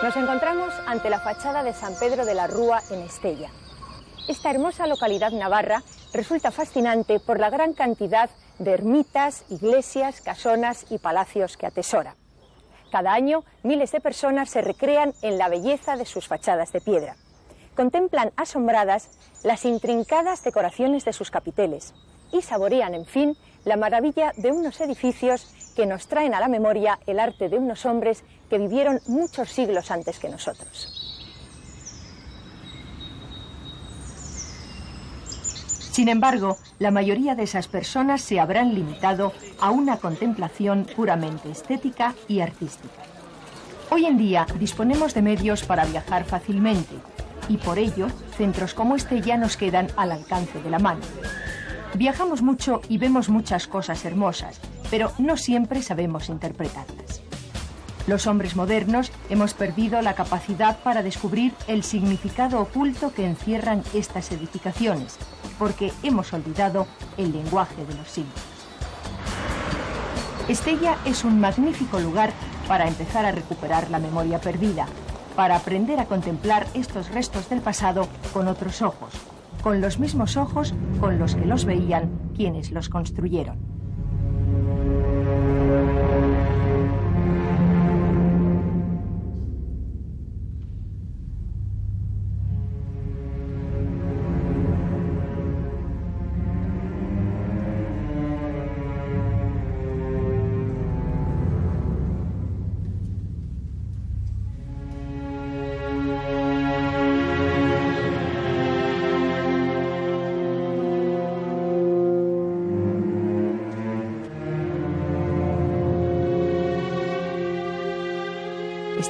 Nos encontramos ante la fachada de San Pedro de la Rúa en Estella. Esta hermosa localidad navarra resulta fascinante por la gran cantidad de ermitas, iglesias, casonas y palacios que atesora. Cada año, miles de personas se recrean en la belleza de sus fachadas de piedra. Contemplan asombradas las intrincadas decoraciones de sus capiteles y saborean, en fin, la maravilla de unos edificios que nos traen a la memoria el arte de unos hombres que vivieron muchos siglos antes que nosotros. Sin embargo, la mayoría de esas personas se habrán limitado a una contemplación puramente estética y artística. Hoy en día disponemos de medios para viajar fácilmente y por ello centros como Estella nos quedan al alcance de la mano. Viajamos mucho y vemos muchas cosas hermosas, pero no siempre sabemos interpretarlas. Los hombres modernos hemos perdido la capacidad para descubrir el significado oculto que encierran estas edificaciones, porque hemos olvidado el lenguaje de los símbolos. Estella es un magnífico lugar para empezar a recuperar la memoria perdida, para aprender a contemplar estos restos del pasado con otros ojos, con los mismos ojos con los que los veían quienes los construyeron.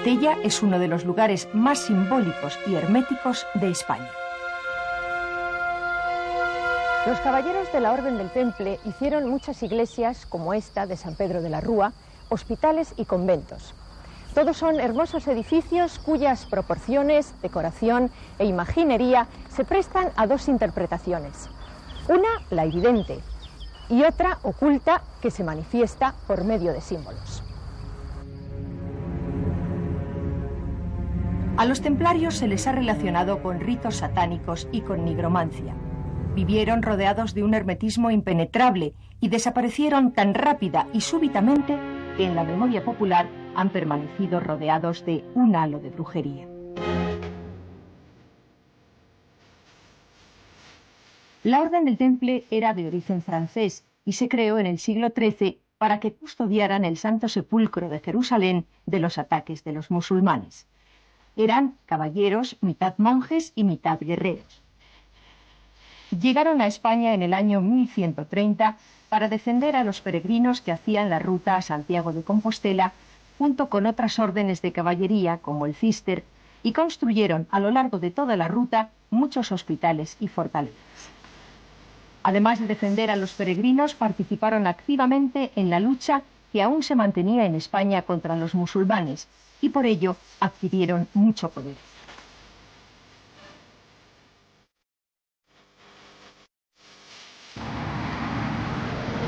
Estella es uno de los lugares más simbólicos y herméticos de España. Los caballeros de la Orden del Temple hicieron muchas iglesias como esta de San Pedro de la Rúa, hospitales y conventos. Todos son hermosos edificios cuyas proporciones, decoración e imaginería se prestan a dos interpretaciones. Una, la evidente, y otra, oculta, que se manifiesta por medio de símbolos. A los templarios se les ha relacionado con ritos satánicos y con nigromancia. Vivieron rodeados de un hermetismo impenetrable y desaparecieron tan rápida y súbitamente que en la memoria popular han permanecido rodeados de un halo de brujería. La Orden del Temple era de origen francés y se creó en el siglo XIII para que custodiaran el Santo Sepulcro de Jerusalén de los ataques de los musulmanes. Eran caballeros, mitad monjes y mitad guerreros. Llegaron a España en el año 1130 para defender a los peregrinos que hacían la ruta a Santiago de Compostela, junto con otras órdenes de caballería como el Cister, y construyeron a lo largo de toda la ruta muchos hospitales y fortalezas. Además de defender a los peregrinos, participaron activamente en la lucha que aún se mantenía en España contra los musulmanes, y por ello adquirieron mucho poder.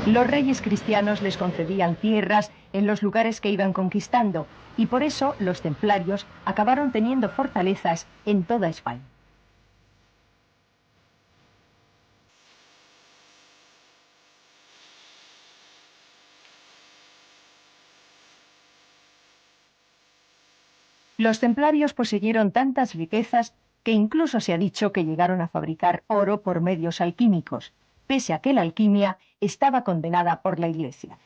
Los reyes cristianos les concedían tierras en los lugares que iban conquistando, y por eso los templarios acabaron teniendo fortalezas en toda España. Los templarios poseyeron tantas riquezas que incluso se ha dicho que llegaron a fabricar oro por medios alquímicos, pese a que la alquimia estaba condenada por la Iglesia.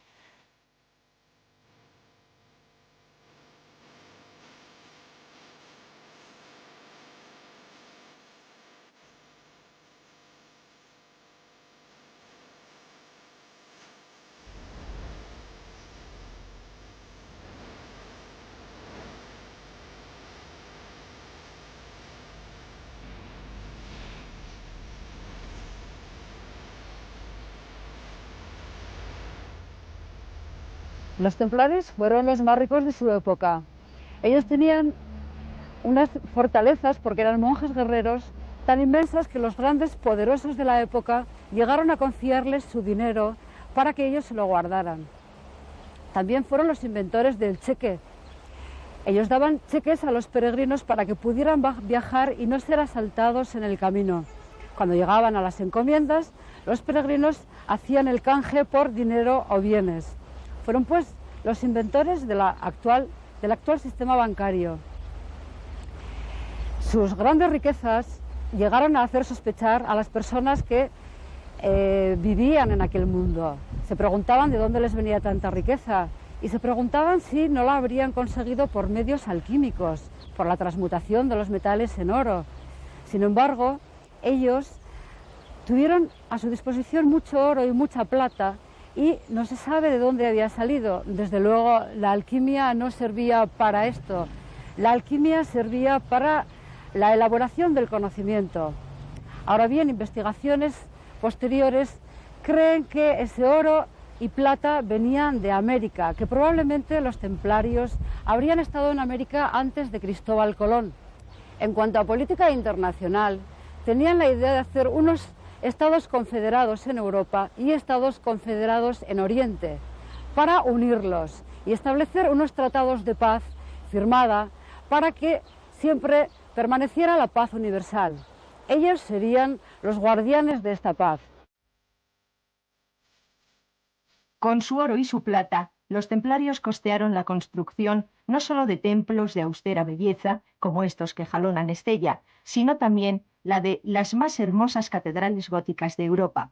Los templarios fueron los más ricos de su época. Ellos tenían unas fortalezas porque eran monjes guerreros tan inmensas que los grandes poderosos de la época llegaron a confiarles su dinero para que ellos se lo guardaran. También fueron los inventores del cheque. Ellos daban cheques a los peregrinos para que pudieran viajar y no ser asaltados en el camino. Cuando llegaban a las encomiendas, los peregrinos hacían el canje por dinero o bienes. Fueron pues los inventores del actual sistema bancario. Sus grandes riquezas llegaron a hacer sospechar a las personas que vivían en aquel mundo. Se preguntaban de dónde les venía tanta riqueza y se preguntaban si no la habrían conseguido por medios alquímicos, por la transmutación de los metales en oro. Sin embargo, ellos tuvieron a su disposición mucho oro y mucha plata y no se sabe de dónde había salido. Desde luego, la alquimia no servía para esto. La alquimia servía para la elaboración del conocimiento. Ahora bien, investigaciones posteriores creen que ese oro y plata venían de América, que probablemente los templarios habrían estado en América antes de Cristóbal Colón. En cuanto a política internacional, tenían la idea de hacer unos estados confederados en Europa y estados confederados en Oriente, para unirlos y establecer unos tratados de paz firmada para que siempre permaneciera la paz universal. Ellos serían los guardianes de esta paz. Con su oro y su plata, los templarios costearon la construcción no solo de templos de austera belleza, como estos que jalonan Estella, sino también la de las más hermosas catedrales góticas de Europa.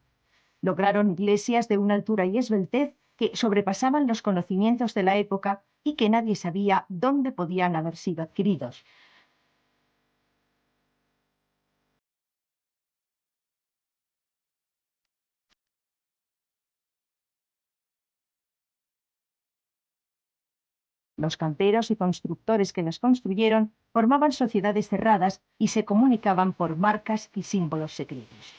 Lograron iglesias de una altura y esbeltez que sobrepasaban los conocimientos de la época y que nadie sabía dónde podían haber sido adquiridos. Los canteros y constructores que las construyeron formaban sociedades cerradas y se comunicaban por marcas y símbolos secretos.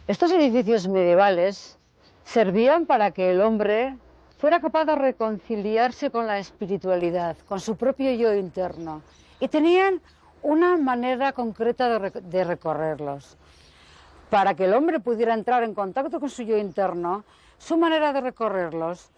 Estos edificios medievales servían para que el hombre fuera capaz de reconciliarse con la espiritualidad, con su propio yo interno, y tenían una manera concreta de recorrerlos. Para que el hombre pudiera entrar en contacto con su yo interno, su manera de recorrerlos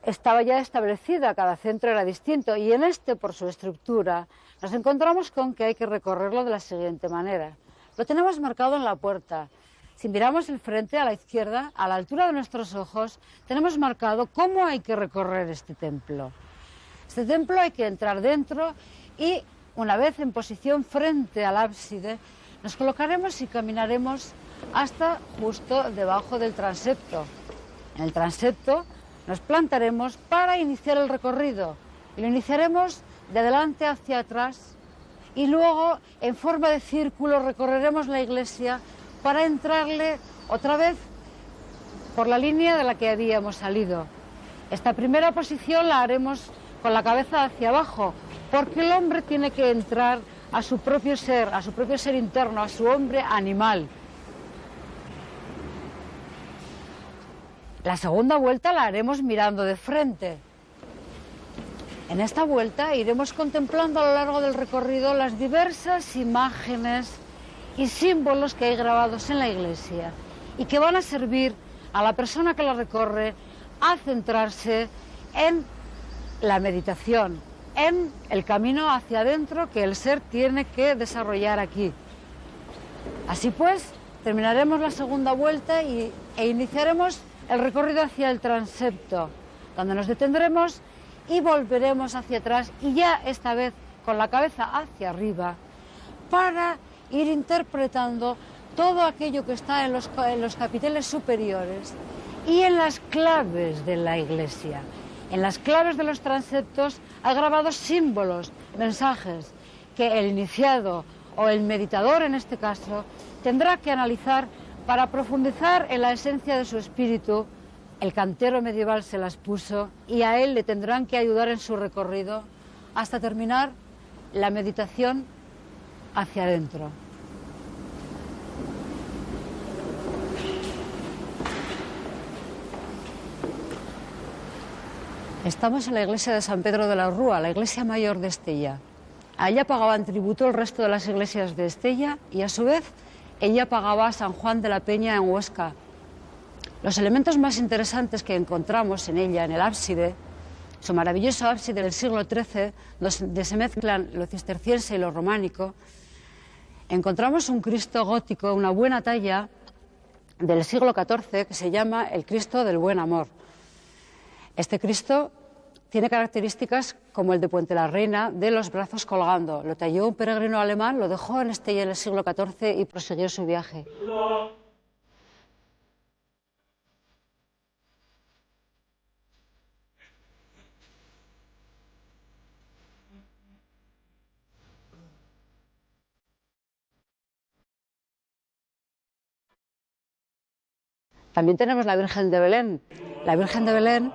estaba ya establecida, cada centro era distinto, y en este, por su estructura, nos encontramos con que hay que recorrerlo de la siguiente manera. Lo tenemos marcado en la puerta. Si miramos el frente a la izquierda, a la altura de nuestros ojos, tenemos marcado cómo hay que recorrer este templo. Este templo hay que entrar dentro y, una vez en posición frente al ábside, nos colocaremos y caminaremos hasta justo debajo del transepto. En el transepto nos plantaremos para iniciar el recorrido y lo iniciaremos de adelante hacia atrás y luego, en forma de círculo, recorreremos la iglesia para entrarle otra vez por la línea de la que habíamos salido. Esta primera posición la haremos con la cabeza hacia abajo, porque el hombre tiene que entrar a su propio ser interno, a su hombre animal. La segunda vuelta la haremos mirando de frente. En esta vuelta iremos contemplando a lo largo del recorrido las diversas imágenes y símbolos que hay grabados en la iglesia y que van a servir a la persona que la recorre a centrarse en la meditación, en el camino hacia adentro que el ser tiene que desarrollar aquí. Así pues, terminaremos la segunda vuelta e iniciaremos el recorrido hacia el transepto, donde nos detendremos y volveremos hacia atrás y ya esta vez con la cabeza hacia arriba para ir interpretando todo aquello que está en los capiteles superiores y en las claves de la iglesia. En las claves de los transeptos hay grabados símbolos, mensajes, que el iniciado o el meditador en este caso tendrá que analizar para profundizar en la esencia de su espíritu. El cantero medieval se las puso y a él le tendrán que ayudar en su recorrido hasta terminar la meditación hacia adentro. Estamos en la iglesia de San Pedro de la Rúa, la iglesia mayor de Estella. A ella pagaban tributo el resto de las iglesias de Estella y a su vez ella pagaba a San Juan de la Peña en Huesca. Los elementos más interesantes que encontramos en ella, en el ábside, su maravilloso ábside del siglo XIII, donde se mezclan lo cisterciense y lo románico, encontramos un Cristo gótico, una buena talla del siglo XIV que se llama el Cristo del Buen Amor. Este Cristo tiene características como el de Puente la Reina, de los brazos colgando. Lo talló un peregrino alemán, lo dejó en Estella en el siglo XIV y prosiguió su viaje. También tenemos la Virgen de Belén. La Virgen de Belén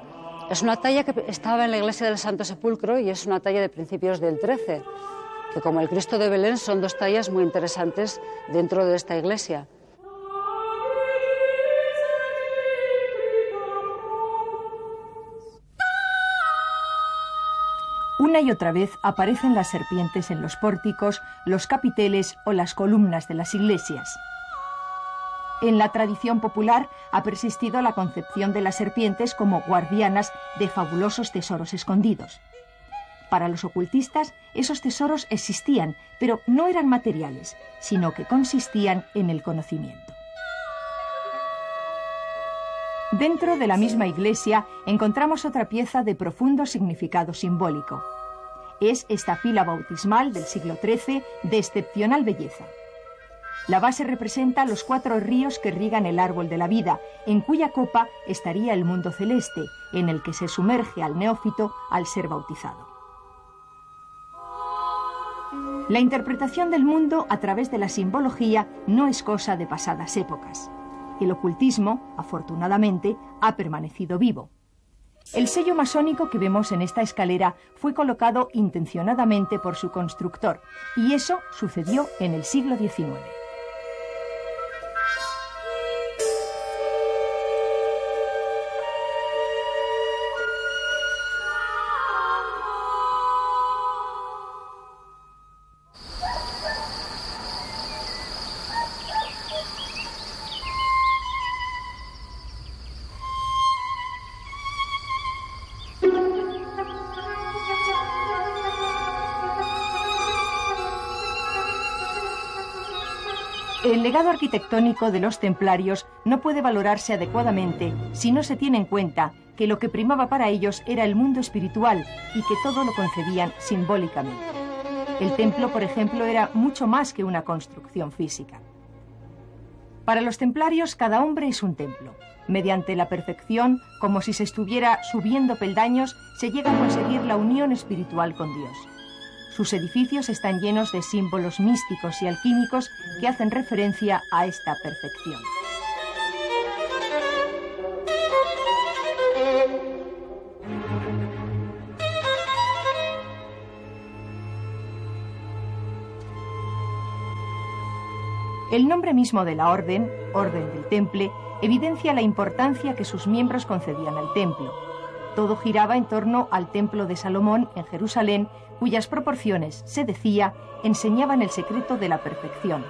es una talla que estaba en la iglesia del Santo Sepulcro y es una talla de principios del XIII, que como el Cristo de Belén son dos tallas muy interesantes dentro de esta iglesia. Una y otra vez aparecen las serpientes en los pórticos, los capiteles o las columnas de las iglesias. En la tradición popular ha persistido la concepción de las serpientes como guardianas de fabulosos tesoros escondidos. Para los ocultistas, esos tesoros existían, pero no eran materiales, sino que consistían en el conocimiento. Dentro de la misma iglesia encontramos otra pieza de profundo significado simbólico. Es esta pila bautismal del siglo XIII de excepcional belleza. La base representa los 4 ríos que riegan el árbol de la vida, en cuya copa estaría el mundo celeste, en el que se sumerge al neófito al ser bautizado. La interpretación del mundo a través de la simbología no es cosa de pasadas épocas. El ocultismo, afortunadamente, ha permanecido vivo. El sello masónico que vemos en esta escalera fue colocado intencionadamente por su constructor, y eso sucedió en el siglo XIX. El legado arquitectónico de los templarios no puede valorarse adecuadamente si no se tiene en cuenta que lo que primaba para ellos era el mundo espiritual y que todo lo concebían simbólicamente. El templo, por ejemplo, era mucho más que una construcción física. Para los templarios, cada hombre es un templo. Mediante la perfección, como si se estuviera subiendo peldaños, se llega a conseguir la unión espiritual con Dios. Sus edificios están llenos de símbolos místicos y alquímicos que hacen referencia a esta perfección. El nombre mismo de la orden, Orden del Temple, evidencia la importancia que sus miembros concedían al templo. Todo giraba en torno al Templo de Salomón en Jerusalén, cuyas proporciones, se decía, enseñaban el secreto de la perfección.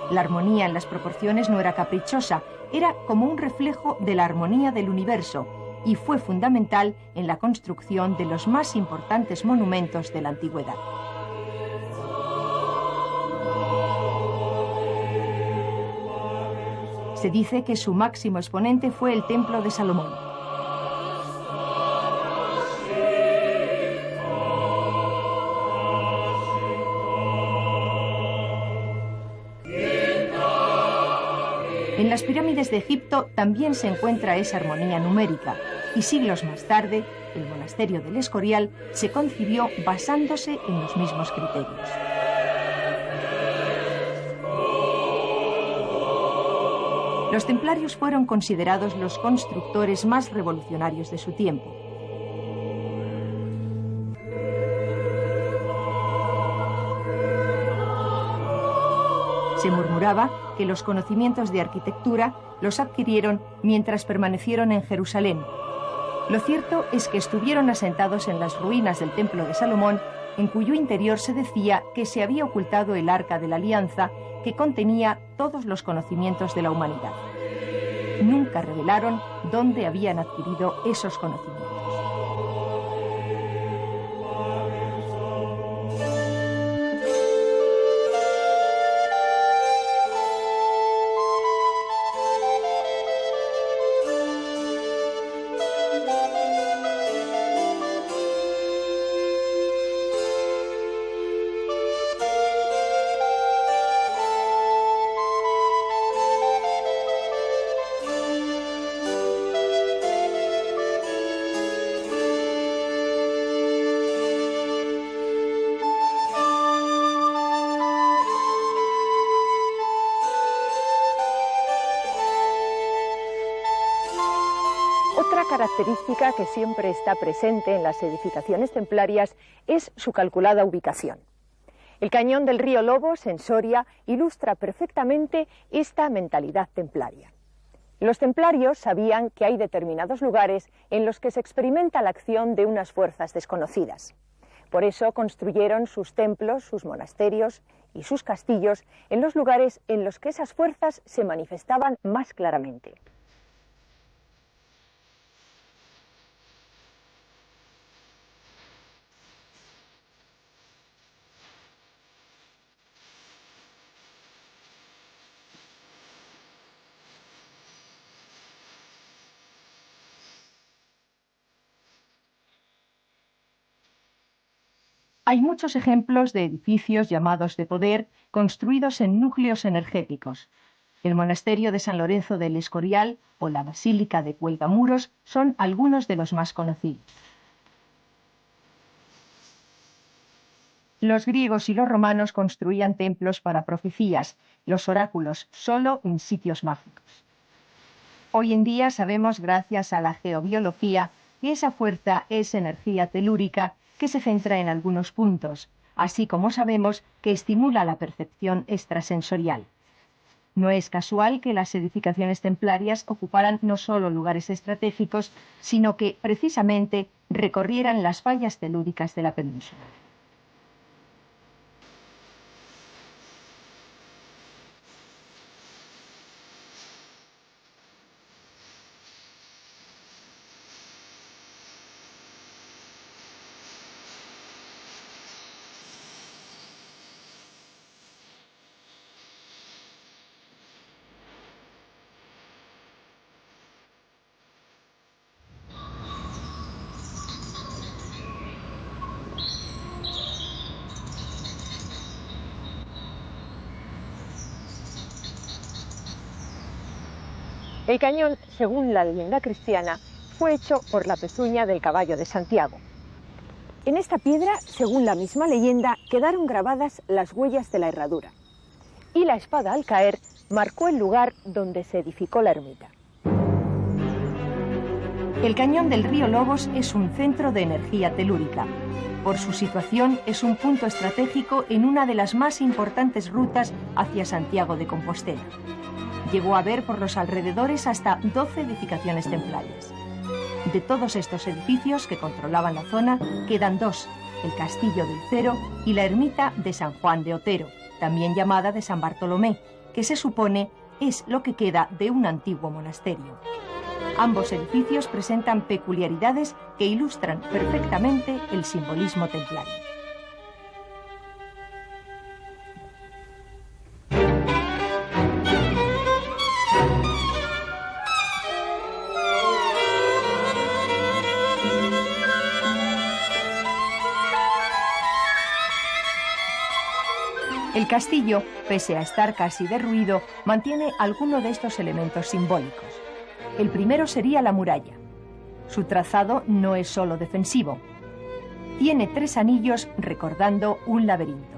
La armonía en las proporciones no era caprichosa, era como un reflejo de la armonía del universo y fue fundamental en la construcción de los más importantes monumentos de la antigüedad. Se dice que su máximo exponente fue el Templo de Salomón. En las pirámides de Egipto también se encuentra esa armonía numérica, y siglos más tarde, el monasterio del Escorial se concibió basándose en los mismos criterios. Los templarios fueron considerados los constructores más revolucionarios de su tiempo. Se murmuraba que los conocimientos de arquitectura los adquirieron mientras permanecieron en Jerusalén, Lo cierto es que estuvieron asentados en las ruinas del Templo de Salomón, en cuyo interior se decía que se había ocultado el Arca de la Alianza, que contenía todos los conocimientos de la humanidad. Nunca revelaron dónde habían adquirido esos conocimientos. Otra característica que siempre está presente en las edificaciones templarias es su calculada ubicación. El cañón del río Lobos, en Soria, ilustra perfectamente esta mentalidad templaria. Los templarios sabían que hay determinados lugares en los que se experimenta la acción de unas fuerzas desconocidas. Por eso construyeron sus templos, sus monasterios y sus castillos en los lugares en los que esas fuerzas se manifestaban más claramente. Hay muchos ejemplos de edificios llamados de poder construidos en núcleos energéticos. El monasterio de San Lorenzo del Escorial o la Basílica de Cuelgamuros son algunos de los más conocidos. Los griegos y los romanos construían templos para profecías, los oráculos, solo en sitios mágicos. Hoy en día sabemos, gracias a la geobiología, que esa fuerza es energía telúrica que se centra en algunos puntos, así como sabemos que estimula la percepción extrasensorial. No es casual que las edificaciones templarias ocuparan no solo lugares estratégicos, sino que, precisamente, recorrieran las fallas telúricas de la península. El cañón, según la leyenda cristiana, fue hecho por la pezuña del caballo de Santiago. En esta piedra, según la misma leyenda, quedaron grabadas las huellas de la herradura. Y la espada, al caer, marcó el lugar donde se edificó la ermita. El cañón del río Lobos es un centro de energía telúrica. Por su situación, es un punto estratégico en una de las más importantes rutas hacia Santiago de Compostela. Llegó a haber por los alrededores hasta 12 edificaciones templarias. De todos estos edificios que controlaban la zona, quedan dos, el Castillo del Cero y la ermita de San Juan de Otero, también llamada de San Bartolomé, que se supone es lo que queda de un antiguo monasterio. Ambos edificios presentan peculiaridades que ilustran perfectamente el simbolismo templario. El castillo, pese a estar casi derruido, mantiene alguno de estos elementos simbólicos. El primero sería la muralla. Su trazado no es solo defensivo. Tiene 3 anillos recordando un laberinto.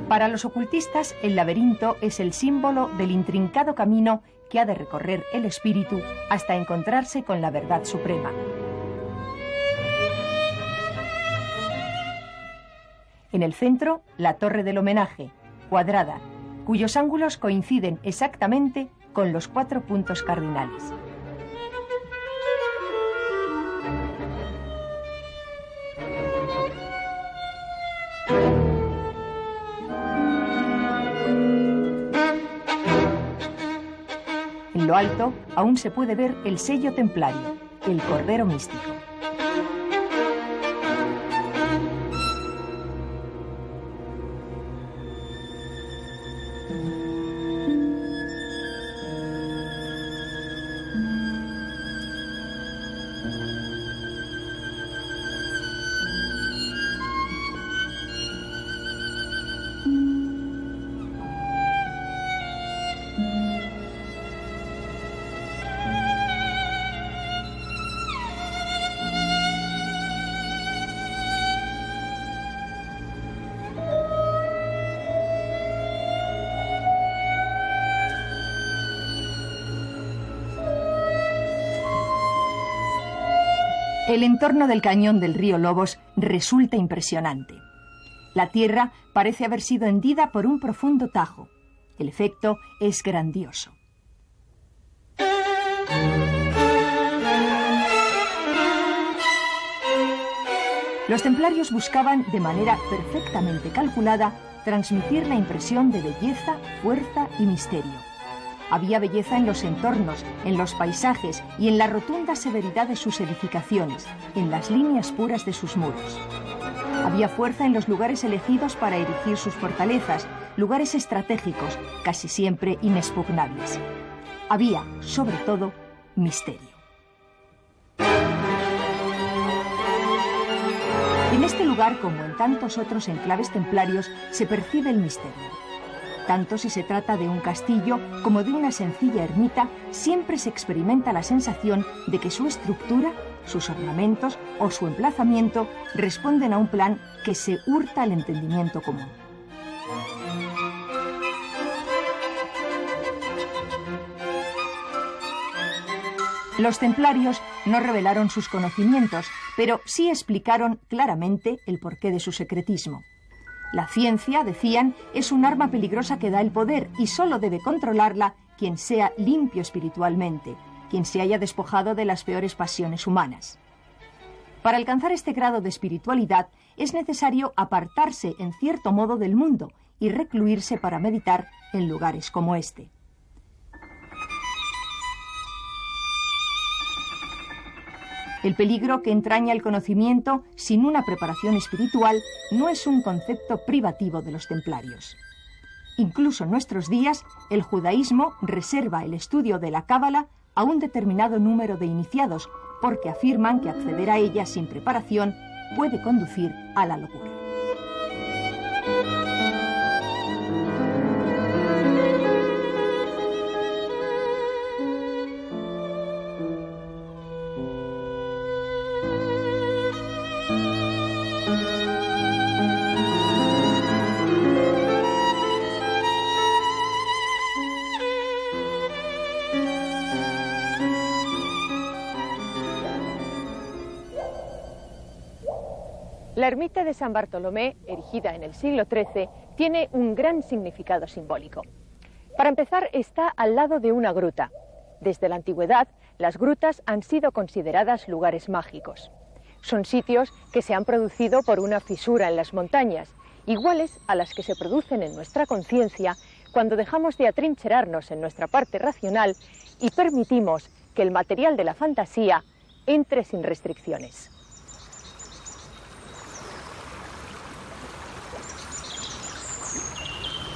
Para los ocultistas, el laberinto es el símbolo del intrincado camino que ha de recorrer el espíritu hasta encontrarse con la verdad suprema. En el centro, la torre del homenaje, cuadrada, cuyos ángulos coinciden exactamente con los 4 puntos cardinales. En lo alto aún se puede ver el sello templario, el Cordero Místico. El entorno del cañón del río Lobos resulta impresionante. La tierra parece haber sido hendida por un profundo tajo. El efecto es grandioso. Los templarios buscaban, de manera perfectamente calculada, transmitir la impresión de belleza, fuerza y misterio. Había belleza en los entornos, en los paisajes y en la rotunda severidad de sus edificaciones, en las líneas puras de sus muros. Había fuerza en los lugares elegidos para erigir sus fortalezas, lugares estratégicos, casi siempre inexpugnables. Había, sobre todo, misterio. En este lugar, como en tantos otros enclaves templarios, se percibe el misterio. Tanto si se trata de un castillo como de una sencilla ermita, siempre se experimenta la sensación de que su estructura, sus ornamentos o su emplazamiento responden a un plan que se hurta al entendimiento común. Los templarios no revelaron sus conocimientos, pero sí explicaron claramente el porqué de su secretismo. La ciencia, decían, es un arma peligrosa que da el poder y solo debe controlarla quien sea limpio espiritualmente, quien se haya despojado de las peores pasiones humanas. Para alcanzar este grado de espiritualidad es necesario apartarse en cierto modo del mundo y recluirse para meditar en lugares como este. El peligro que entraña el conocimiento sin una preparación espiritual no es un concepto privativo de los templarios. Incluso en nuestros días, el judaísmo reserva el estudio de la cábala a un determinado número de iniciados, porque afirman que acceder a ella sin preparación puede conducir a la locura. La ermita de San Bartolomé, erigida en el siglo XIII, tiene un gran significado simbólico. Para empezar, está al lado de una gruta. Desde la antigüedad, las grutas han sido consideradas lugares mágicos. Son sitios que se han producido por una fisura en las montañas, iguales a las que se producen en nuestra conciencia cuando dejamos de atrincherarnos en nuestra parte racional y permitimos que el material de la fantasía entre sin restricciones.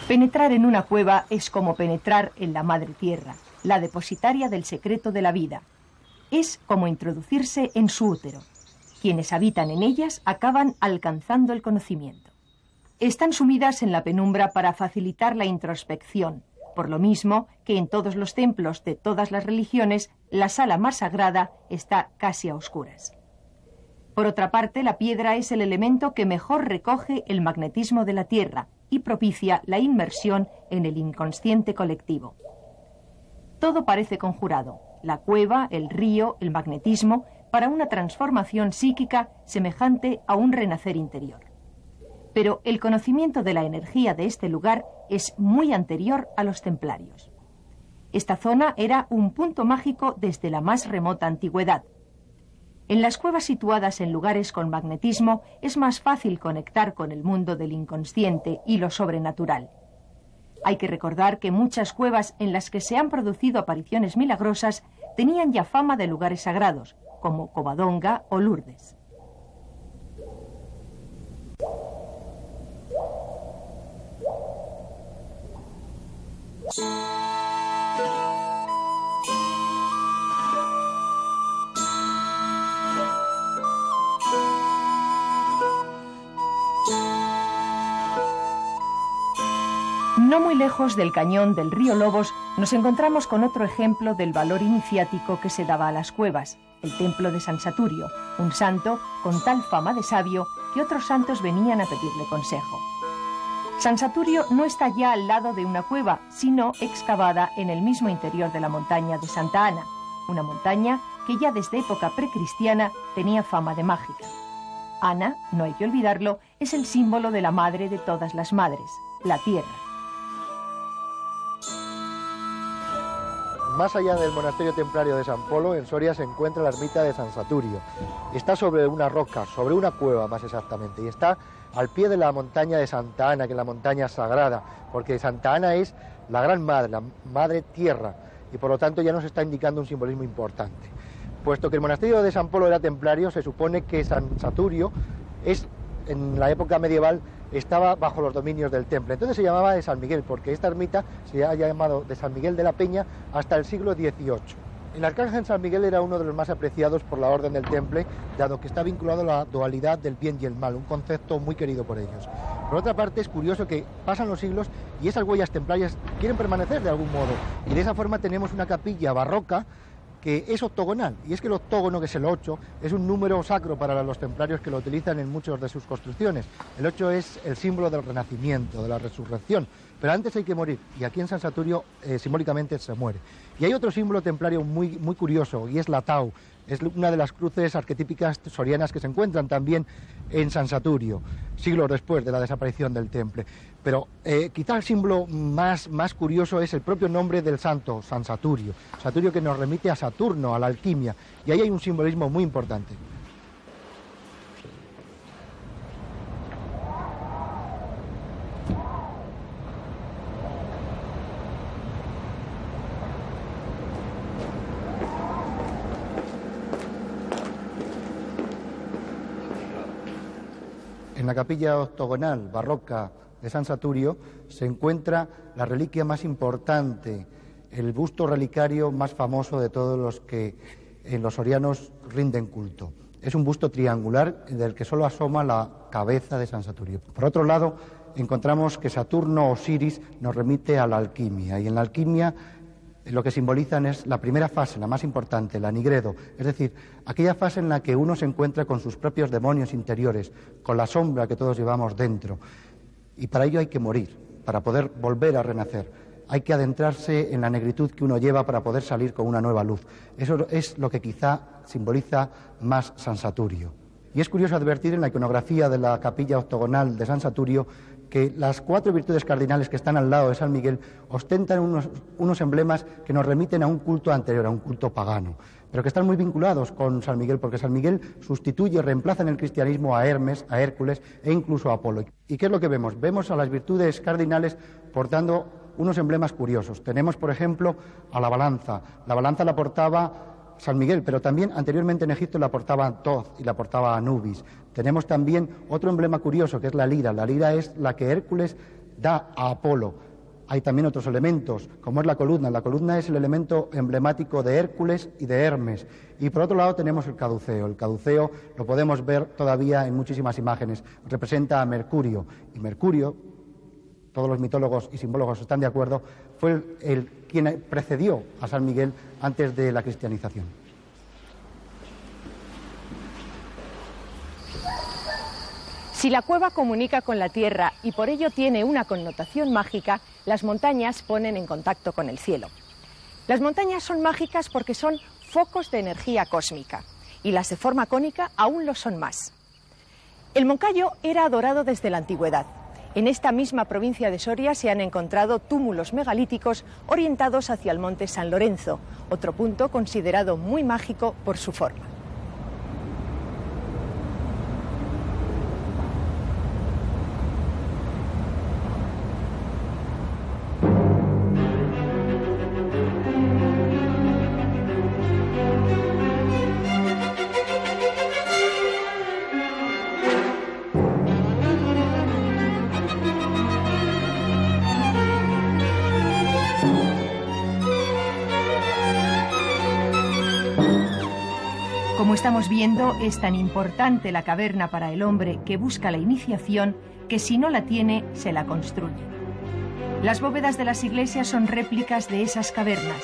Penetrar en una cueva es como penetrar en la madre tierra, la depositaria del secreto de la vida. Es como introducirse en su útero. Quienes habitan en ellas acaban alcanzando el conocimiento. Están sumidas en la penumbra para facilitar la introspección, por lo mismo que en todos los templos de todas las religiones la sala más sagrada está casi a oscuras. Por otra parte, la piedra es el elemento que mejor recoge el magnetismo de la tierra y propicia la inmersión en el inconsciente colectivo. Todo parece conjurado, la cueva, el río, el magnetismo, para una transformación psíquica semejante a un renacer interior. Pero el conocimiento de la energía de este lugar es muy anterior a los templarios. Esta zona era un punto mágico desde la más remota antigüedad. En las cuevas situadas en lugares con magnetismo es más fácil conectar con el mundo del inconsciente y lo sobrenatural. Hay que recordar que muchas cuevas en las que se han producido apariciones milagrosas tenían ya fama de lugares sagrados, como Covadonga o Lourdes. No muy lejos del cañón del río Lobos nos encontramos con otro ejemplo del valor iniciático que se daba a las cuevas, el templo de San Saturio, un santo con tal fama de sabio que otros santos venían a pedirle consejo. San Saturio no está ya al lado de una cueva, sino excavada en el mismo interior de la montaña de Santa Ana, una montaña que ya desde época precristiana tenía fama de mágica. Ana, no hay que olvidarlo, es el símbolo de la madre de todas las madres, la tierra. Más allá del monasterio templario de San Polo, en Soria se encuentra la ermita de San Saturio. Está sobre una roca, sobre una cueva más exactamente, y está al pie de la montaña de Santa Ana, que es la montaña sagrada, porque Santa Ana es la gran madre, la madre tierra, y por lo tanto ya nos está indicando un simbolismo importante. Puesto que el monasterio de San Polo era templario, se supone que San Saturio en la época medieval estaba bajo los dominios del temple. Entonces se llamaba de San Miguel, porque esta ermita se ha llamado de San Miguel de la Peña hasta el siglo XVIII. El arcángel San Miguel era uno de los más apreciados por la orden del temple, dado que está vinculado a la dualidad del bien y el mal, un concepto muy querido por ellos. Por otra parte, es curioso que pasan los siglos y esas huellas templarias quieren permanecer de algún modo, y de esa forma tenemos una capilla barroca que es octogonal, y es que el octógono, que es el 8, es un número sacro para los templarios que lo utilizan en muchas de sus construcciones. El 8 es el símbolo del renacimiento, de la resurrección, pero antes hay que morir, y aquí en San Saturio simbólicamente se muere. Y hay otro símbolo templario muy curioso, y es la tau. Es una de las cruces arquetípicas sorianas que se encuentran también en San Saturio, siglos después de la desaparición del temple. Pero quizá el símbolo más curioso es el propio nombre del santo, San Saturio. Saturio, que nos remite a Saturno, a la alquimia, y ahí hay un simbolismo muy importante. En la capilla octogonal barroca de San Saturio se encuentra la reliquia más importante, el busto relicario más famoso de todos los que en los sorianos rinden culto. Es un busto triangular del que solo asoma la cabeza de San Saturio. Por otro lado, encontramos que Saturno Osiris nos remite a la alquimia, y en la alquimia lo que simbolizan es la primera fase, la más importante, la nigredo, es decir, aquella fase en la que uno se encuentra con sus propios demonios interiores, con la sombra que todos llevamos dentro. Y para ello hay que morir, para poder volver a renacer. Hay que adentrarse en la negritud que uno lleva para poder salir con una nueva luz. Eso es lo que quizá simboliza más San Saturio. Y es curioso advertir en la iconografía de la capilla octogonal de San Saturio que las 4 virtudes cardinales que están al lado de San Miguel ostentan unos emblemas que nos remiten a un culto anterior, a un culto pagano, pero que están muy vinculados con San Miguel, porque San Miguel sustituye, reemplaza en el cristianismo a Hermes, a Hércules e incluso a Apolo. ¿Y qué es lo que vemos? Vemos a las virtudes cardinales portando unos emblemas curiosos. Tenemos, por ejemplo, a la balanza. La balanza la portaba San Miguel, pero también anteriormente en Egipto la portaba Thoth y la portaba Anubis. Tenemos también otro emblema curioso, que es la lira. La lira es la que Hércules da a Apolo. Hay también otros elementos, como es la columna. La columna es el elemento emblemático de Hércules y de Hermes. Y por otro lado tenemos el caduceo. El caduceo lo podemos ver todavía en muchísimas imágenes. Representa a Mercurio. Y Mercurio, todos los mitólogos y simbólogos están de acuerdo, fue quien precedió a San Miguel antes de la cristianización. Si la cueva comunica con la tierra y por ello tiene una connotación mágica, las montañas ponen en contacto con el cielo. Las montañas son mágicas porque son focos de energía cósmica, y las de forma cónica aún lo son más. El Moncayo era adorado desde la antigüedad, En esta misma provincia de Soria se han encontrado túmulos megalíticos orientados hacia el monte San Lorenzo, otro punto considerado muy mágico por su forma. Como estamos viendo, es tan importante la caverna para el hombre que busca la iniciación que si no la tiene, se la construye. Las bóvedas de las iglesias son réplicas de esas cavernas.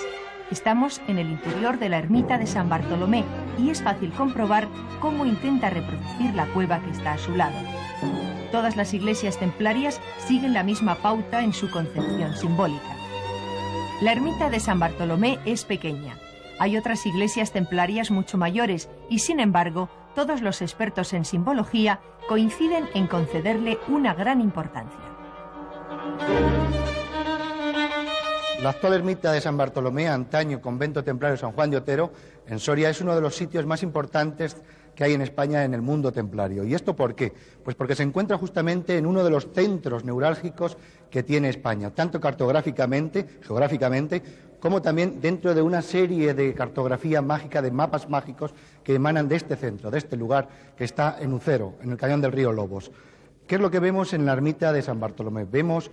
Estamos en el interior de la ermita de San Bartolomé y es fácil comprobar cómo intenta reproducir la cueva que está a su lado. Todas las iglesias templarias siguen la misma pauta en su concepción simbólica. La ermita de San Bartolomé es pequeña. Hay otras iglesias templarias mucho mayores y, sin embargo, todos los expertos en simbología coinciden en concederle una gran importancia. La actual ermita de San Bartolomé, antaño convento templario San Juan de Otero, en Soria, es uno de los sitios más importantes que hay en España en el mundo templario. ¿Y esto por qué? Pues porque se encuentra justamente en uno de los centros neurálgicos que tiene España, tanto cartográficamente, geográficamente, como también dentro de una serie de cartografía mágica, de mapas mágicos que emanan de este centro, de este lugar que está en Ucero, en el cañón del río Lobos. ¿Qué es lo que vemos en la ermita de San Bartolomé? Vemos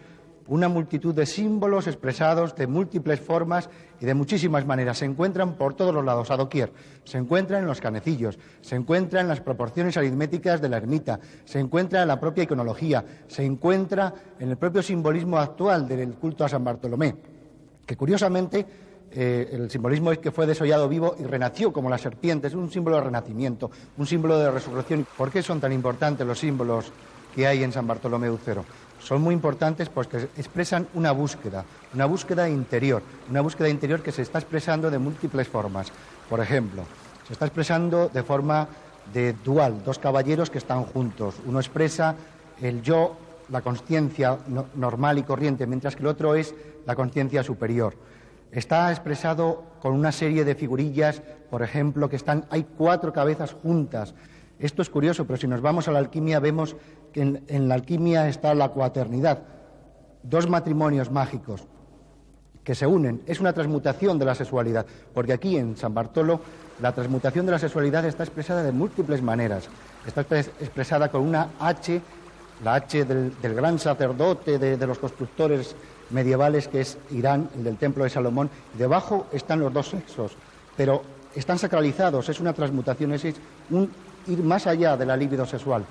una multitud de símbolos expresados de múltiples formas y de muchísimas maneras. Se encuentran por todos los lados, a doquier. Se encuentran en los canecillos, se encuentran en las proporciones aritméticas de la ermita, se encuentra en la propia iconología, se encuentra en el propio simbolismo actual del culto a San Bartolomé, que curiosamente el simbolismo es que fue desollado vivo y renació como la serpiente. Es un símbolo de renacimiento, un símbolo de resurrección. ¿Por qué son tan importantes los símbolos que hay en San Bartolomé de Ucero? Son muy importantes porque expresan una búsqueda interior, que se está expresando de múltiples formas. Por ejemplo, se está expresando de forma de dual, dos caballeros que están juntos. Uno expresa el yo, la consciencia normal y corriente, mientras que el otro es la consciencia superior. Está expresado con una serie de figurillas, por ejemplo, hay 4 cabezas juntas. Esto es curioso, pero si nos vamos a la alquimia vemos que en la alquimia está la cuaternidad, 2 matrimonios mágicos que se unen. Es una transmutación de la sexualidad, porque aquí en San Bartolo la transmutación de la sexualidad está expresada de múltiples maneras. Está expresada con una H, la H del gran sacerdote de los constructores medievales, que es Irán, el del templo de Salomón. Debajo están los 2 sexos, pero están sacralizados. Es una transmutación, es un ir más allá de la libido sexual.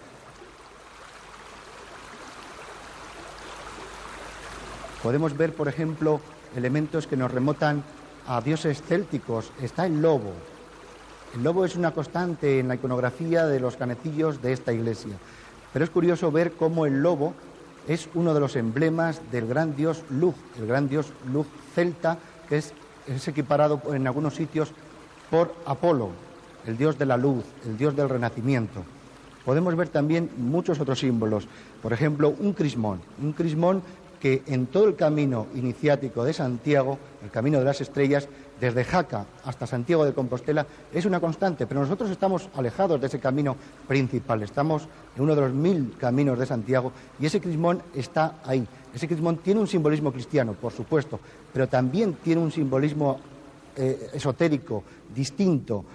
Podemos ver, por ejemplo, elementos que nos remontan a dioses célticos. Está el lobo. El lobo es una constante en la iconografía de los canecillos de esta iglesia. Pero es curioso ver cómo el lobo es uno de los emblemas del gran dios Lugh, el gran dios Lugh celta, que es equiparado en algunos sitios por Apolo, el dios de la luz, el dios del renacimiento. Podemos ver también muchos otros símbolos, por ejemplo, un crismón que en todo el camino iniciático de Santiago, el camino de las estrellas, desde Jaca hasta Santiago de Compostela, es una constante, pero nosotros estamos alejados de ese camino principal, estamos en uno de los 1000 caminos de Santiago y ese crismón está ahí. Ese crismón tiene un simbolismo cristiano, por supuesto, pero también tiene un simbolismo esotérico, distinto.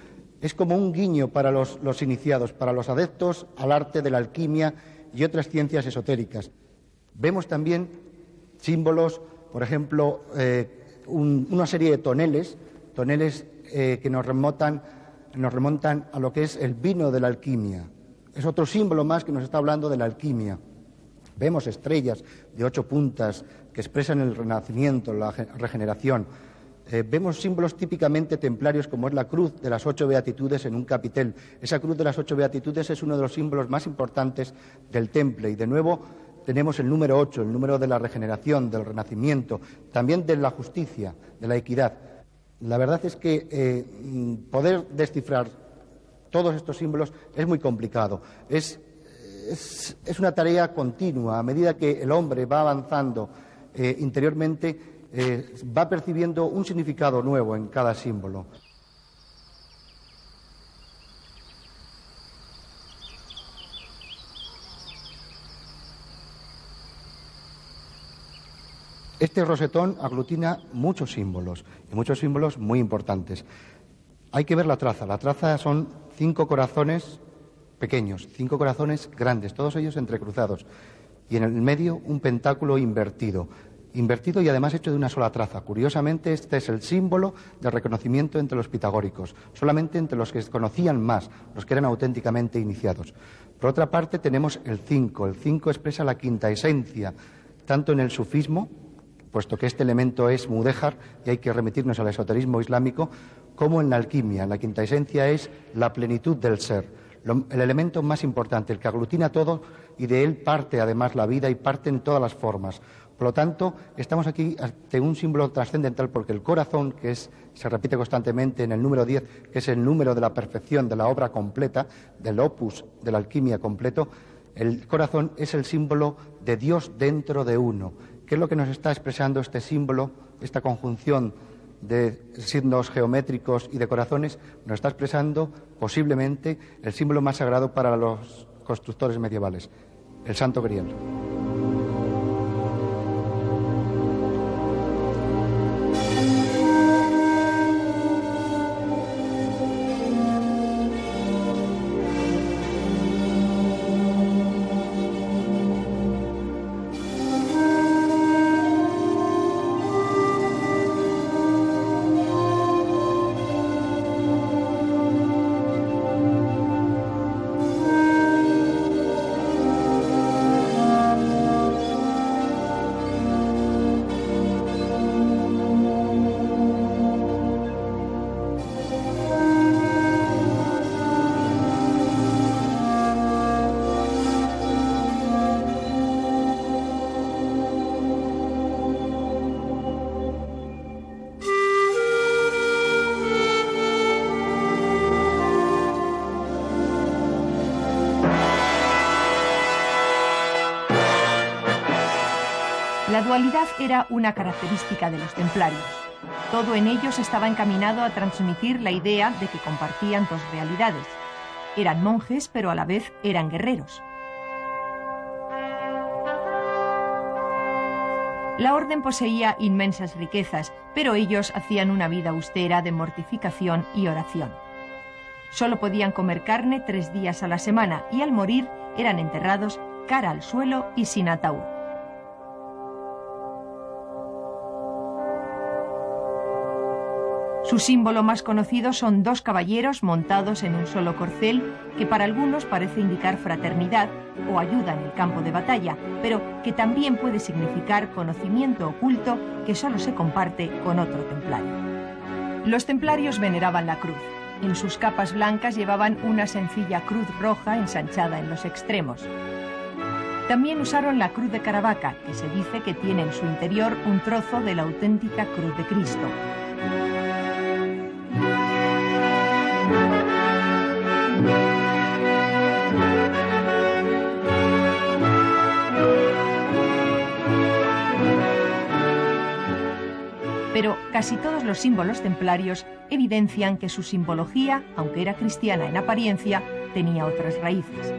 Es como un guiño para los iniciados, para los adeptos al arte de la alquimia y otras ciencias esotéricas. Vemos también símbolos, por ejemplo, una serie de toneles que nos remontan a lo que es el vino de la alquimia. Es otro símbolo más que nos está hablando de la alquimia. Vemos estrellas de 8 puntas que expresan el renacimiento, la regeneración. Vemos símbolos típicamente templarios, como es la cruz de las 8 beatitudes en un capitel. Esa cruz de las 8 beatitudes es uno de los símbolos más importantes del temple. Y de nuevo tenemos el número 8, el número de la regeneración, del renacimiento, también de la justicia, de la equidad. La verdad es que poder descifrar todos estos símbolos es muy complicado. Es es una tarea continua. A medida que el hombre va avanzando interiormente, va percibiendo un significado nuevo en cada símbolo. Este rosetón aglutina muchos símbolos, y muchos símbolos muy importantes. Hay que ver la traza. La traza son 5 corazones pequeños, 5 corazones grandes, todos ellos entrecruzados. Y en el medio un pentáculo invertido y además hecho de una sola traza. Curiosamente, este es el símbolo de reconocimiento entre los pitagóricos, solamente entre los que conocían más, los que eran auténticamente iniciados. Por otra parte, tenemos el 5. El 5 expresa la quinta esencia, tanto en el sufismo, puesto que este elemento es mudéjar y hay que remitirnos al esoterismo islámico, como en la alquimia. La quinta esencia es la plenitud del ser, el elemento más importante, el que aglutina todo y de él parte además la vida y parten todas las formas. Por lo tanto, estamos aquí ante un símbolo trascendental porque el corazón, se repite constantemente en el número 10, que es el número de la perfección, de la obra completa, del opus de la alquimia completo, el corazón es el símbolo de Dios dentro de uno. ¿Qué es lo que nos está expresando este símbolo, esta conjunción de signos geométricos y de corazones? Nos está expresando posiblemente el símbolo más sagrado para los constructores medievales, el Santo Grial. La dualidad era una característica de los templarios. Todo en ellos estaba encaminado a transmitir la idea de que compartían dos realidades. Eran monjes, pero a la vez eran guerreros. La orden poseía inmensas riquezas, pero ellos hacían una vida austera de mortificación y oración. Solo podían comer carne 3 días a la semana y al morir eran enterrados cara al suelo y sin ataúd. Su símbolo más conocido son 2 caballeros montados en un solo corcel, que para algunos parece indicar fraternidad o ayuda en el campo de batalla, pero que también puede significar conocimiento oculto que solo se comparte con otro templario. Los templarios veneraban la cruz. En sus capas blancas llevaban una sencilla cruz roja ensanchada en los extremos. También usaron la cruz de Caravaca, que se dice que tiene en su interior un trozo de la auténtica cruz de Cristo. Pero casi todos los símbolos templarios evidencian que su simbología, aunque era cristiana en apariencia, tenía otras raíces.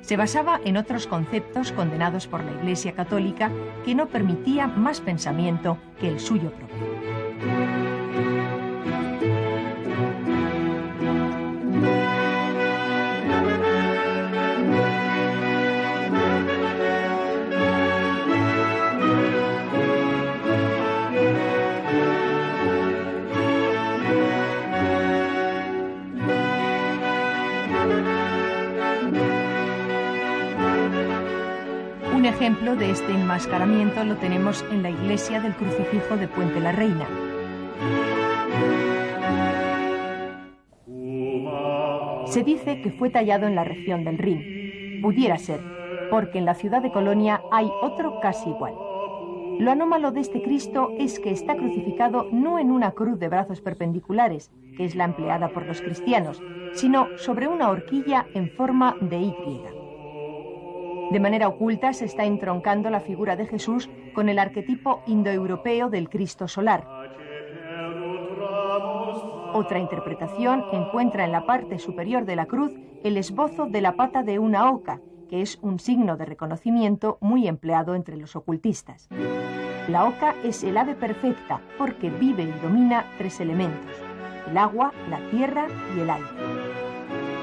Se basaba en otros conceptos condenados por la Iglesia Católica que no permitía más pensamiento que el suyo propio. Un ejemplo de este enmascaramiento lo tenemos en la iglesia del Crucifijo de Puente la Reina. Se dice que fue tallado en la región del Rin. Pudiera ser, porque en la ciudad de Colonia hay otro casi igual. Lo anómalo de este Cristo es que está crucificado no en una cruz de brazos perpendiculares, que es la empleada por los cristianos, sino sobre una horquilla en forma de Y. De manera oculta se está entroncando la figura de Jesús con el arquetipo indoeuropeo del Cristo solar. Otra interpretación encuentra en la parte superior de la cruz el esbozo de la pata de una oca, que es un signo de reconocimiento muy empleado entre los ocultistas. La oca es el ave perfecta porque vive y domina 3 elementos: el agua, la tierra y el aire.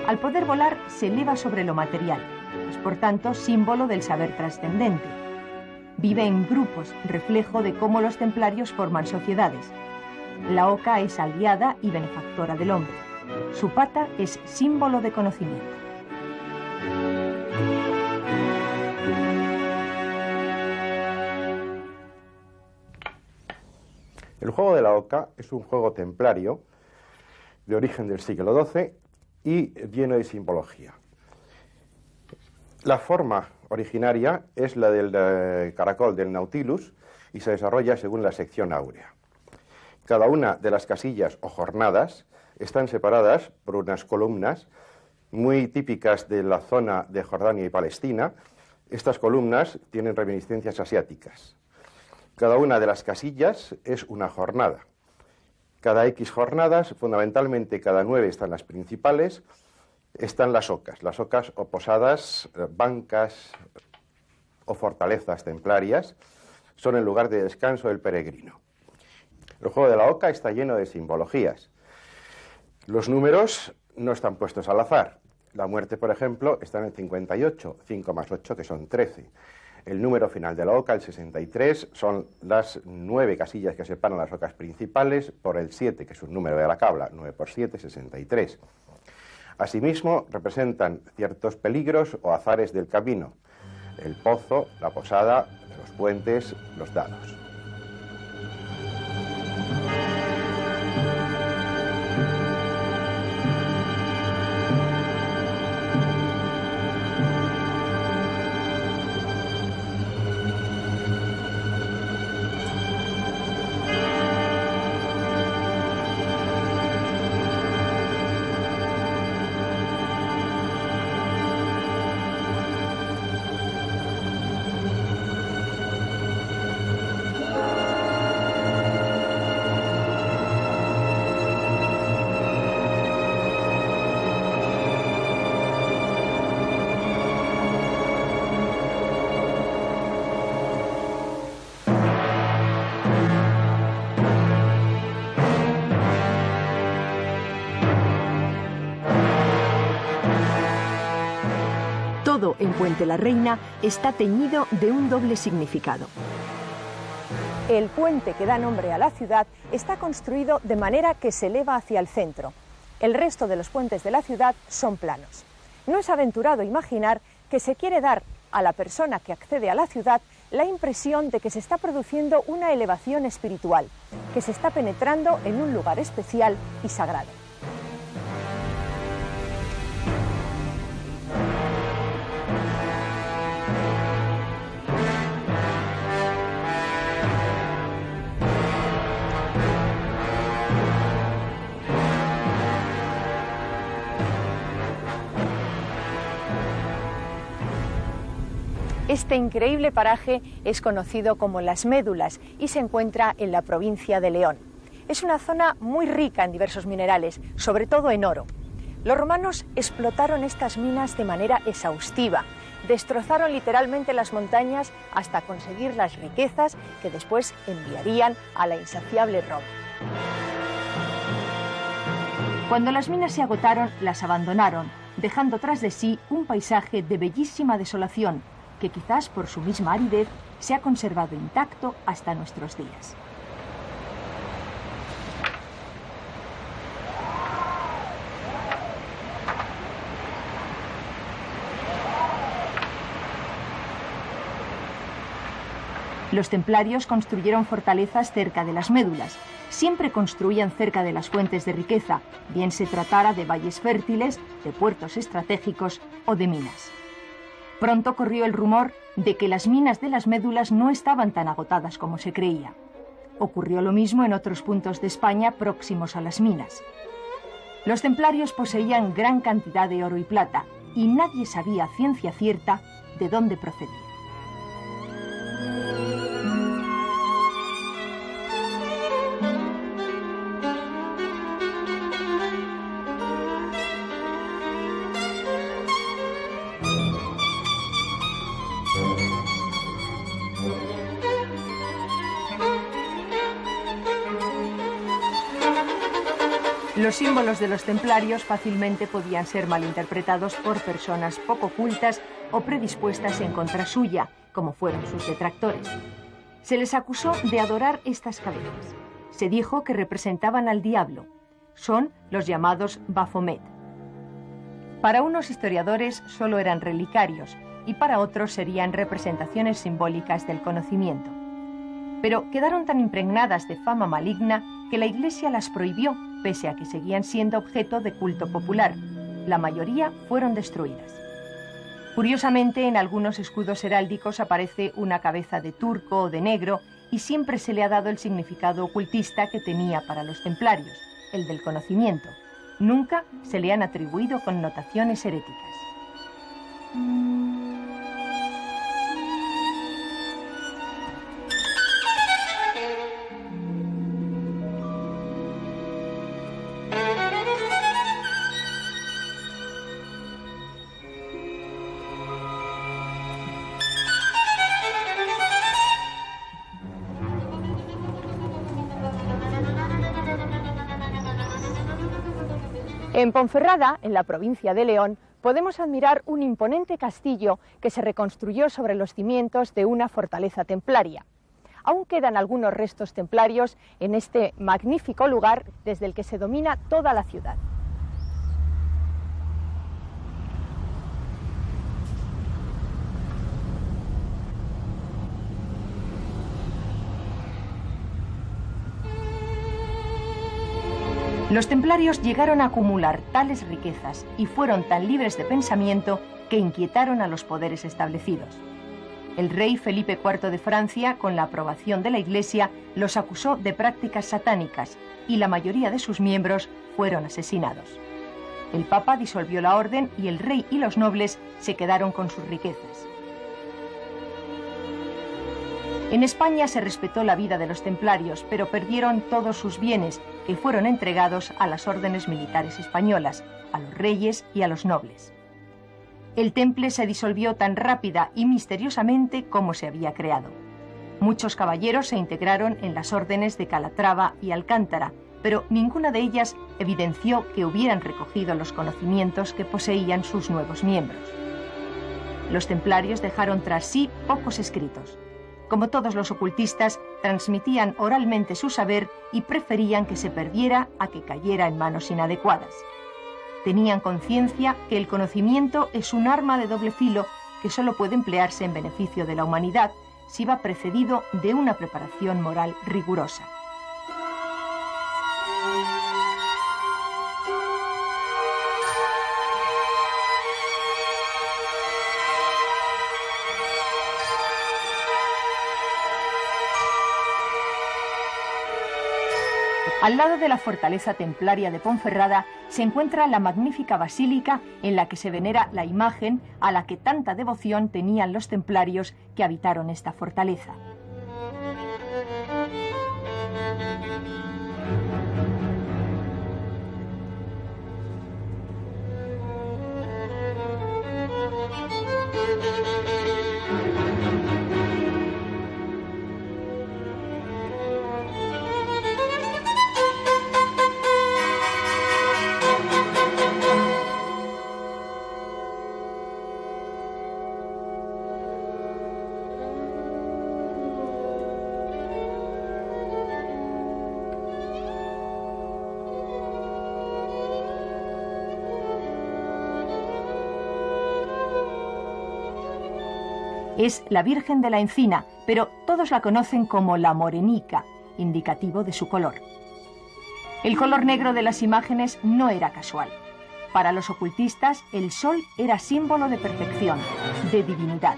Al poder volar se eleva sobre lo material, es por tanto símbolo del saber trascendente. Vive en grupos, reflejo de cómo los templarios forman sociedades. La oca es aliada y benefactora del hombre. Su pata es símbolo de conocimiento. El juego de la oca es un juego templario de origen del siglo XII y lleno de simbología. La forma originaria es la del caracol del Nautilus y se desarrolla según la sección áurea. Cada una de las casillas o jornadas están separadas por unas columnas muy típicas de la zona de Jordania y Palestina. Estas columnas tienen reminiscencias asiáticas. Cada una de las casillas es una jornada. Cada X jornadas, fundamentalmente cada 9 están las principales, están las ocas o posadas, bancas o fortalezas templarias, son el lugar de descanso del peregrino. El juego de la oca está lleno de simbologías. Los números no están puestos al azar. La muerte, por ejemplo, está en el 58, 5 más 8, que son 13. El número final de la oca, el 63, son las 9 casillas que separan las ocas principales por el 7, que es un número de la cabla, 9 por 7, 63. Asimismo, representan ciertos peligros o azares del camino: el pozo, la posada, los puentes, los dados. Todo en Puente la Reina está teñido de un doble significado. El puente que da nombre a la ciudad está construido de manera que se eleva hacia el centro. El resto de los puentes de la ciudad son planos. No es aventurado imaginar que se quiere dar a la persona que accede a la ciudad la impresión de que se está produciendo una elevación espiritual, que se está penetrando en un lugar especial y sagrado. Este increíble paraje es conocido como Las Médulas y se encuentra en la provincia de León. Es una zona muy rica en diversos minerales, sobre todo en oro. Los romanos explotaron estas minas de manera exhaustiva, destrozaron literalmente las montañas hasta conseguir las riquezas que después enviarían a la insaciable Roma. Cuando las minas se agotaron, las abandonaron, dejando tras de sí un paisaje de bellísima desolación, que quizás por su misma aridez se ha conservado intacto hasta nuestros días. Los templarios construyeron fortalezas cerca de las médulas. Siempre construían cerca de las fuentes de riqueza, bien se tratara de valles fértiles, de puertos estratégicos o de minas. Pronto corrió el rumor de que las minas de las médulas no estaban tan agotadas como se creía. Ocurrió lo mismo en otros puntos de España próximos a las minas. Los templarios poseían gran cantidad de oro y plata, y nadie sabía a ciencia cierta de dónde procedía. Los símbolos de los templarios fácilmente podían ser malinterpretados por personas poco cultas o predispuestas en contra suya, como fueron sus detractores. Se les acusó de adorar estas cabezas. Se dijo que representaban al diablo. Son los llamados Baphomet. Para unos historiadores solo eran relicarios y para otros serían representaciones simbólicas del conocimiento. Pero quedaron tan impregnadas de fama maligna que la Iglesia las prohibió, pese a que seguían siendo objeto de culto popular. La mayoría fueron destruidas. Curiosamente, en algunos escudos heráldicos aparece una cabeza de turco o de negro y siempre se le ha dado el significado ocultista que tenía para los templarios, el del conocimiento. Nunca se le han atribuido connotaciones heréticas. En Ponferrada, en la provincia de León, podemos admirar un imponente castillo que se reconstruyó sobre los cimientos de una fortaleza templaria. Aún quedan algunos restos templarios en este magnífico lugar desde el que se domina toda la ciudad. Los templarios llegaron a acumular tales riquezas y fueron tan libres de pensamiento que inquietaron a los poderes establecidos. El rey Felipe IV de Francia, con la aprobación de la Iglesia, los acusó de prácticas satánicas y la mayoría de sus miembros fueron asesinados. El Papa disolvió la orden y el rey y los nobles se quedaron con sus riquezas. En España se respetó la vida de los templarios, pero perdieron todos sus bienes, que fueron entregados a las órdenes militares españolas, a los reyes y a los nobles. El temple se disolvió tan rápida y misteriosamente como se había creado. Muchos caballeros se integraron en las órdenes de Calatrava y Alcántara, pero ninguna de ellas evidenció que hubieran recogido los conocimientos que poseían sus nuevos miembros. Los templarios dejaron tras sí pocos escritos. Como todos los ocultistas, transmitían oralmente su saber y preferían que se perdiera a que cayera en manos inadecuadas. Tenían conciencia que el conocimiento es un arma de doble filo que solo puede emplearse en beneficio de la humanidad si va precedido de una preparación moral rigurosa. Al lado de la fortaleza templaria de Ponferrada se encuentra la magnífica basílica en la que se venera la imagen a la que tanta devoción tenían los templarios que habitaron esta fortaleza. Es la Virgen de la Encina, pero todos la conocen como la Morenica, indicativo de su color. El color negro de las imágenes no era casual. Para los ocultistas, el sol era símbolo de perfección, de divinidad.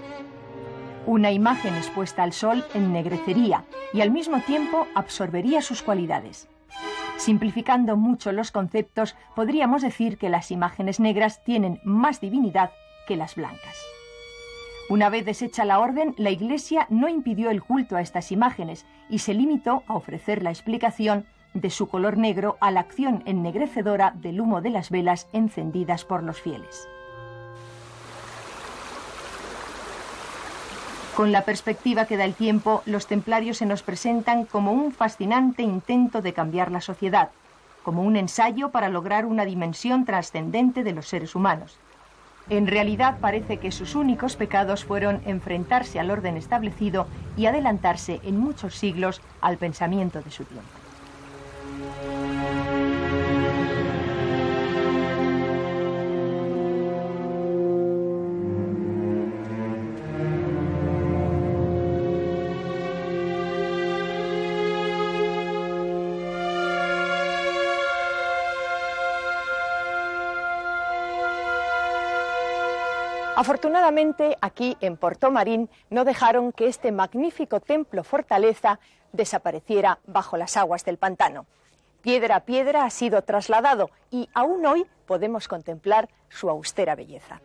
Una imagen expuesta al sol ennegrecería y al mismo tiempo absorbería sus cualidades. Simplificando mucho los conceptos, podríamos decir que las imágenes negras tienen más divinidad que las blancas. Una vez deshecha la orden, la Iglesia no impidió el culto a estas imágenes y se limitó a ofrecer la explicación de su color negro a la acción ennegrecedora del humo de las velas encendidas por los fieles. Con la perspectiva que da el tiempo, los templarios se nos presentan como un fascinante intento de cambiar la sociedad, como un ensayo para lograr una dimensión trascendente de los seres humanos. En realidad parece que sus únicos pecados fueron enfrentarse al orden establecido y adelantarse en muchos siglos al pensamiento de su tiempo. Afortunadamente, aquí en Portomarín no dejaron que este magnífico templo fortaleza desapareciera bajo las aguas del pantano. Piedra a piedra ha sido trasladado y aún hoy podemos contemplar su austera belleza.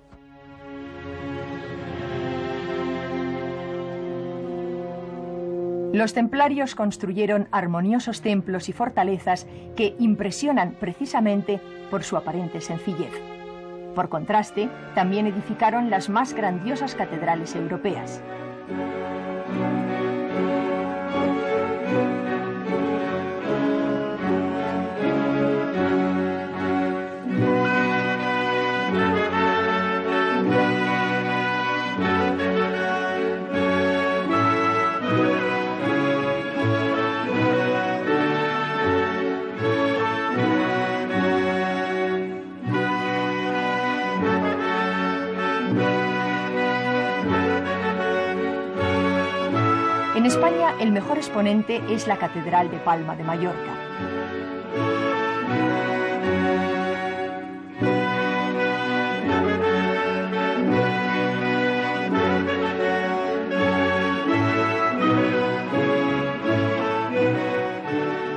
Los templarios construyeron armoniosos templos y fortalezas que impresionan precisamente por su aparente sencillez. Por contraste, también edificaron las más grandiosas catedrales europeas. En España, el mejor exponente es la Catedral de Palma de Mallorca.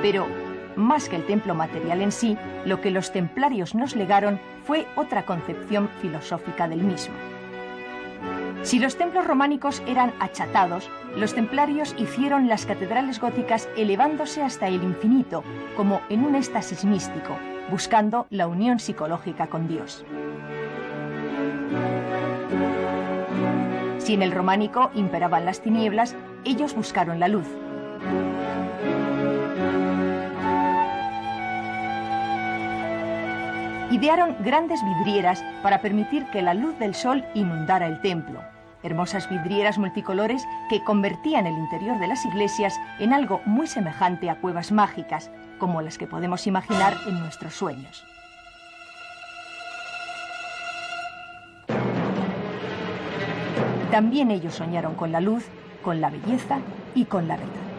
Pero, más que el templo material en sí, lo que los templarios nos legaron fue otra concepción filosófica del mismo. Si los templos románicos eran achatados, los templarios hicieron las catedrales góticas elevándose hasta el infinito, como en un éxtasis místico, buscando la unión psicológica con Dios. Si en el románico imperaban las tinieblas, ellos buscaron la luz. Idearon grandes vidrieras para permitir que la luz del sol inundara el templo. Hermosas vidrieras multicolores que convertían el interior de las iglesias en algo muy semejante a cuevas mágicas, como las que podemos imaginar en nuestros sueños. También ellos soñaron con la luz, con la belleza y con la verdad.